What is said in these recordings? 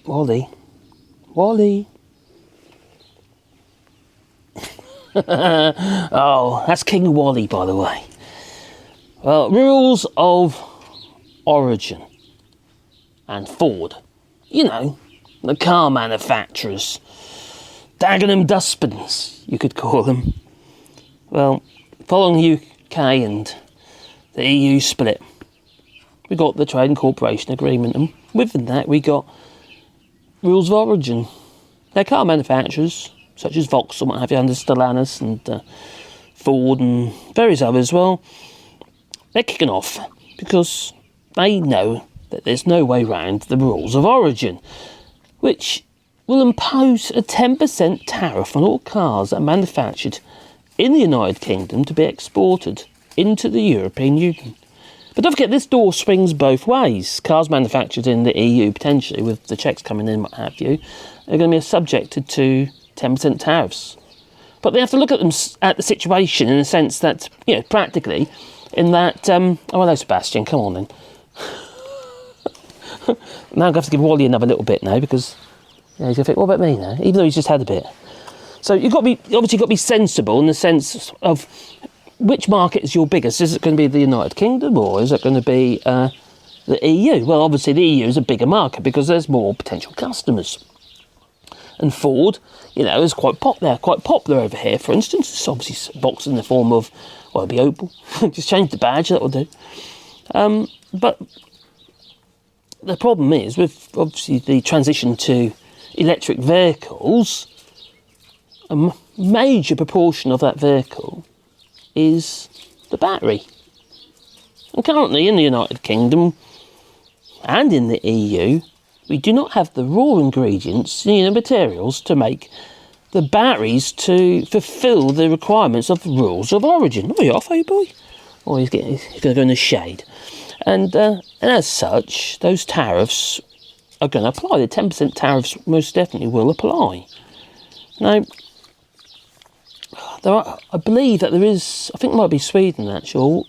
Wally. Oh, that's King Wally, by the way. Well, rules of origin. And Ford. You know, the car manufacturers. Dagenham dustbins, you could call them. Well, following the UK and the EU split, we got the Trade and Cooperation Agreement, and within that we got rules of origin. They're car manufacturers, such as Vauxhall, what have you, under Stellantis and Ford and various others. Well, they're kicking off because they know that there's no way round the rules of origin, which will impose a 10% tariff on all cars that are manufactured in the United Kingdom to be exported into the European Union. But don't forget, this door swings both ways. Cars manufactured in the EU, potentially, with the checks coming in, what have you, are going to be subjected to 10% tariffs. But they have to look at the situation in the sense that, you know, practically, in that, oh, hello, Sebastian, come on then. Now I'm going to have to give Wally another little bit now, because yeah, he's going to think, what about me now? Even though he's just had a bit. So you've got to be sensible in the sense of which market is your biggest. Is it going to be the United Kingdom, or is it going to be the EU? Well, obviously the EU is a bigger market because there's more potential customers. And Ford, you know, is quite popular over here. For instance, it's obviously boxed in the form of, well, it'll be Opel. Just change the badge, that will do. But the problem is, with obviously the transition to electric vehicles, a major proportion of that vehicle is the battery. And currently in the United Kingdom and in the EU, we do not have the raw ingredients, the materials to make the batteries to fulfil the requirements of rules of origin. Oh, you're off, eh, boy? Oh, he's going to go in the shade. And as such, those tariffs are going to apply. The 10% tariffs most definitely will apply. Now, I believe that there is, I think it might be Sweden actually,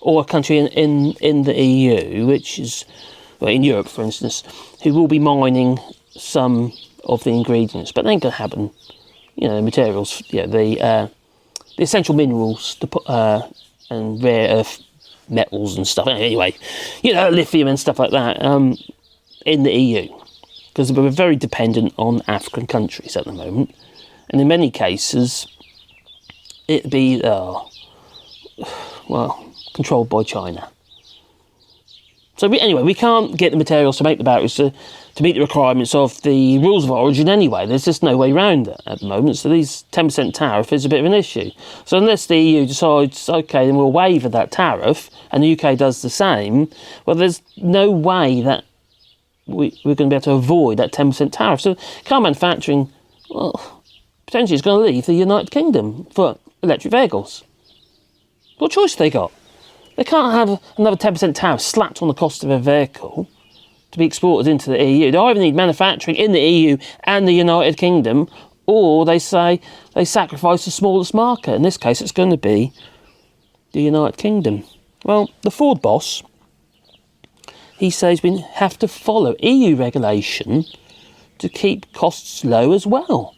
or a country in the EU, which is, well, in Europe for instance, who will be mining some of the ingredients, but they ain't going to happen, you know, the materials, you know, the essential minerals and rare earth metals and stuff. Anyway, you know, lithium and stuff like that in the EU, because we're very dependent on African countries at the moment, and in many cases it'd be controlled by China. So we can't get the materials to make the batteries to meet the requirements of the rules of origin anyway. There's just no way around it at the moment. So these 10% tariff is a bit of an issue. So unless the EU decides, okay, then we'll waiver that tariff, and the UK does the same, well, there's no way that we're going to be able to avoid that 10% tariff. So car manufacturing, well, potentially is going to leave the United Kingdom for electric vehicles. What choice have they got? They can't have another 10% tariff slapped on the cost of a vehicle to be exported into the EU. They either need manufacturing in the EU and the United Kingdom, or they say they sacrifice the smallest market. In this case, it's going to be the United Kingdom. Well, the Ford boss, he says we have to follow EU regulation to keep costs low as well.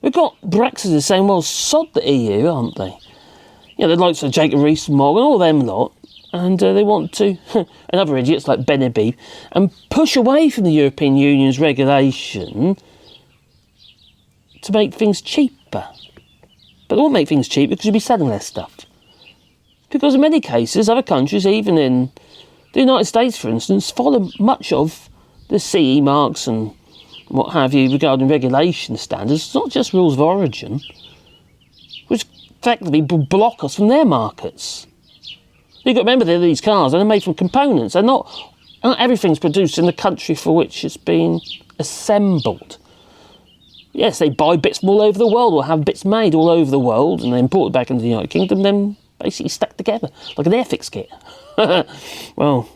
We've got Brexiters saying, well, sod the EU, aren't they? You know, the likes of Jacob Rees-Mogg and all them lot, and they want to, and other idiots like Ben Habib, and push away from the European Union's regulation to make things cheaper. But they won't make things cheaper because you'll be selling less stuff. Because in many cases, other countries, even in the United States, for instance, follow much of the CE marks and what have you regarding regulation standards. It's not just rules of origin, which effectively block us from their markets. You've got to remember that these cars are made from components. Not everything's produced in the country for which it's been assembled. Yes, they buy bits from all over the world or have bits made all over the world and they import it back into the United Kingdom, then basically stuck together like an Airfix kit. Well,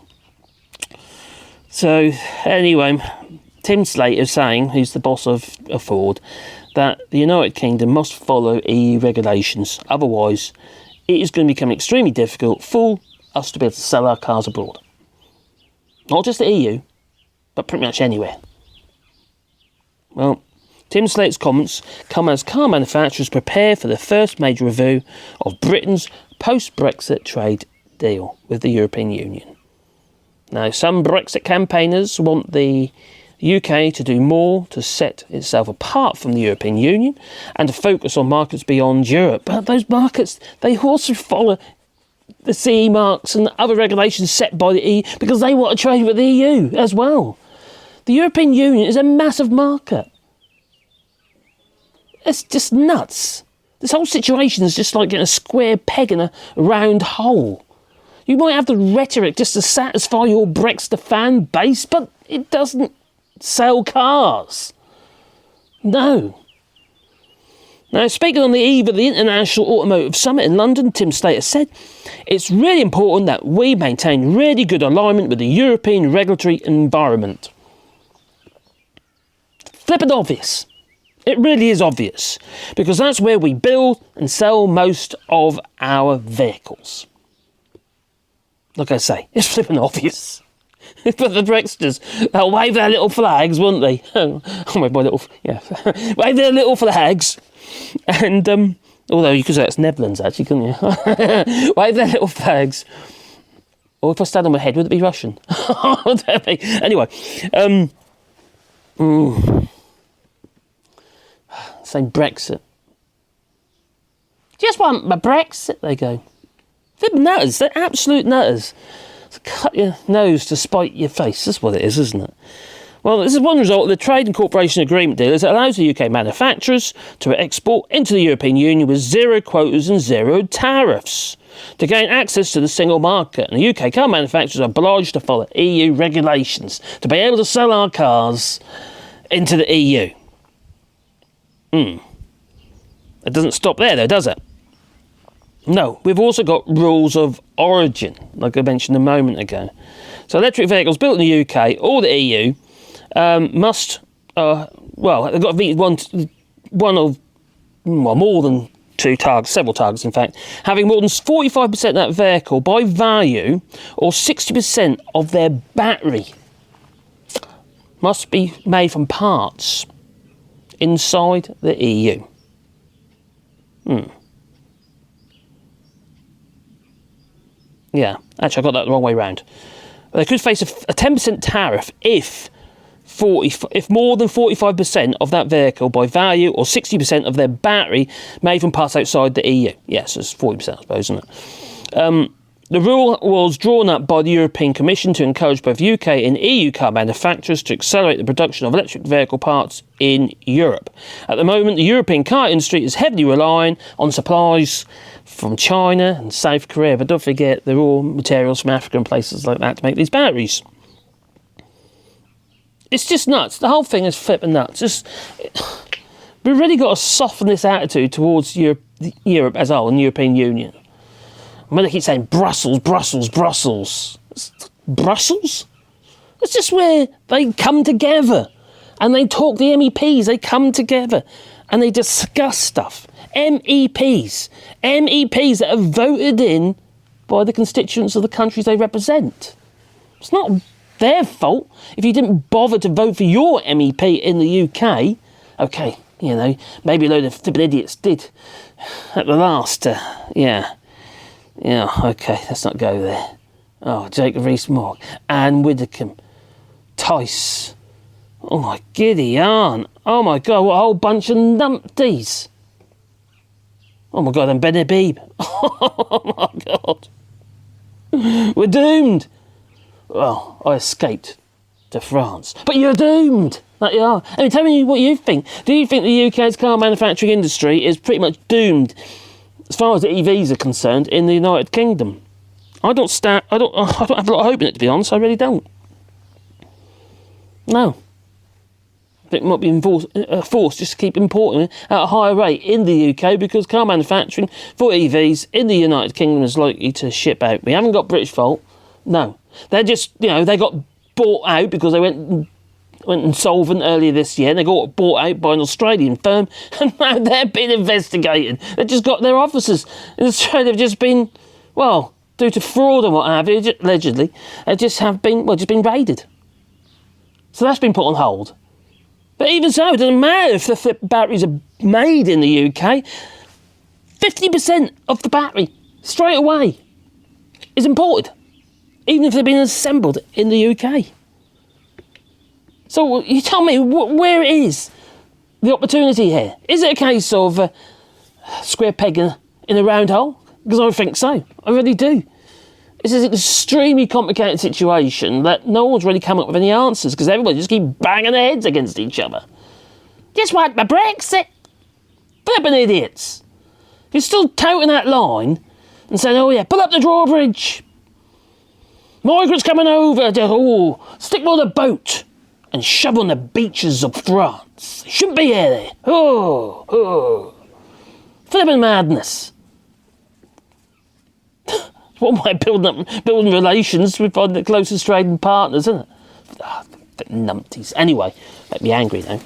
so anyway, Tim Slater saying, who's the boss of Ford, that the United Kingdom must follow EU regulations, otherwise it is going to become extremely difficult for us to be able to sell our cars abroad. Not just the EU, but pretty much anywhere. Well, Tim Slater's comments come as car manufacturers prepare for the first major review of Britain's post-Brexit trade deal with the European Union. Now, some Brexit campaigners want the UK to do more to set itself apart from the European Union and to focus on markets beyond Europe. But those markets, they also follow the CE marks and other regulations set by the EU because they want to trade with the EU as well. The European Union is a massive market. It's just nuts. This whole situation is just like getting a square peg in a round hole. You might have the rhetoric just to satisfy your Brexit fan base, but it doesn't sell cars. No. Now, speaking on the eve of the International Automotive Summit in London, Tim Slater said, "It's really important that we maintain really good alignment with the European regulatory environment." Flippin' obvious. It really is obvious, because that's where we build and sell most of our vehicles. Like I say, it's flippin' obvious. But the Brexiters, they'll wave their little flags, won't they? Oh, my little, yeah. Wave their little flags. And, although you could say it's Netherlands, actually, couldn't you? Wave their little flags. Or if I stand on my head, would it be Russian? Anyway, saying Brexit. Just want my Brexit, they go. They're nutters, they're absolute nutters. So cut your nose to spite your face, that's what it is, isn't it? Well, this is one result of the Trade and Cooperation Agreement deal that allows the UK manufacturers to export into the European Union with zero quotas and zero tariffs to gain access to the single market. And the UK car manufacturers are obliged to follow EU regulations to be able to sell our cars into the EU. It doesn't stop there though, does it? No, we've also got rules of origin, like I mentioned a moment ago. So electric vehicles built in the UK or the EU must, they've got to be one of more than two targets, several targets in fact, having more than 45% of that vehicle by value or 60% of their battery must be made from parts inside the EU. Yeah, actually I got that the wrong way round. They could face a 10% tariff if more than 45% of that vehicle by value or 60% of their battery made from parts outside the EU. Yes, it's 40% I suppose, isn't it? The rule was drawn up by the European Commission to encourage both UK and EU car manufacturers to accelerate the production of electric vehicle parts in Europe. At the moment, the European car industry is heavily relying on supplies from China and South Korea, but don't forget the raw materials from Africa and places like that to make these batteries. It's just nuts. The whole thing is flipping nuts. We've really got to soften this attitude towards Europe as a whole and the European Union. I mean, they keep saying Brussels, Brussels, Brussels. Brussels? It's just where they come together and they talk, the MEPs, they come together and they discuss stuff. MEPs that are voted in by the constituents of the countries they represent. It's not their fault if you didn't bother to vote for your MEP in the UK. Okay, you know, maybe a load of flippin' idiots did at the last, Yeah, okay, let's not go there. Oh, Jacob Rees-Mogg, Anne Widdecombe, Tice. Oh my giddy aunt. Oh my God, what a whole bunch of numpties. Oh my God, and Ben Habib. Oh my God. We're doomed. Well, I escaped to France. But you're doomed. Like you are. I mean, tell me what you think. Do you think the UK's car manufacturing industry is pretty much doomed as far as the EVs are concerned in the United Kingdom? I don't have a lot of hope in it, to be honest. I really don't. No. I think it might be forced just to keep importing it at a higher rate in the UK because car manufacturing for EVs in the United Kingdom is likely to ship out. We haven't got British fault. No. They're just, they got bought out because they went insolvent earlier this year and they got bought out by an Australian firm and now they're being investigated. They've just got their offices in Australia. They've just been, due to fraud and what have you, allegedly, just been raided. So that's been put on hold. But even so, it doesn't matter if the flip batteries are made in the UK. 50% of the battery, straight away, is imported. Even if they've been assembled in the UK. So you tell me, where is the opportunity here? Is it a case of square peg in a round hole? Because I think so. I really do. This is an extremely complicated situation that no one's really come up with any answers because everybody just keep banging their heads against each other. Just like the Brexit. Flipping idiots. You're still touting that line and saying, oh yeah, pull up the drawbridge. Migrants coming over. Stick them on a boat and shove on the beaches of France. Shouldn't be here there. Flipping madness. One way of building relations with the closest trading partners, isn't it? Numpties. Anyway, make me angry now.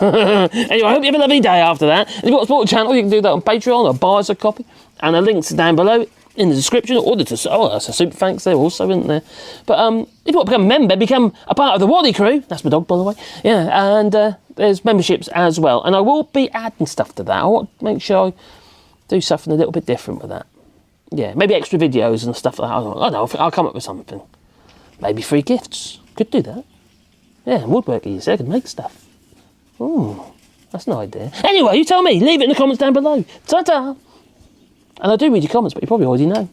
Anyway, I hope you have a lovely day after that. If you want to support the channel, you can do that on Patreon or buy us a copy. And the links are down below in the description. That's a super thanks there also, isn't there? But if you want to become a member, become a part of the Waddy crew. That's my dog, by the way. Yeah, and there's memberships as well. And I will be adding stuff to that. I want to make sure I do something a little bit different with that. Yeah, maybe extra videos and stuff like that. I don't know, I'll come up with something. Maybe free gifts. Could do that. Yeah, woodworking, you said, I could make stuff. Ooh, that's an idea. Anyway, you tell me. Leave it in the comments down below. Ta-ta! And I do read your comments, but you probably already know.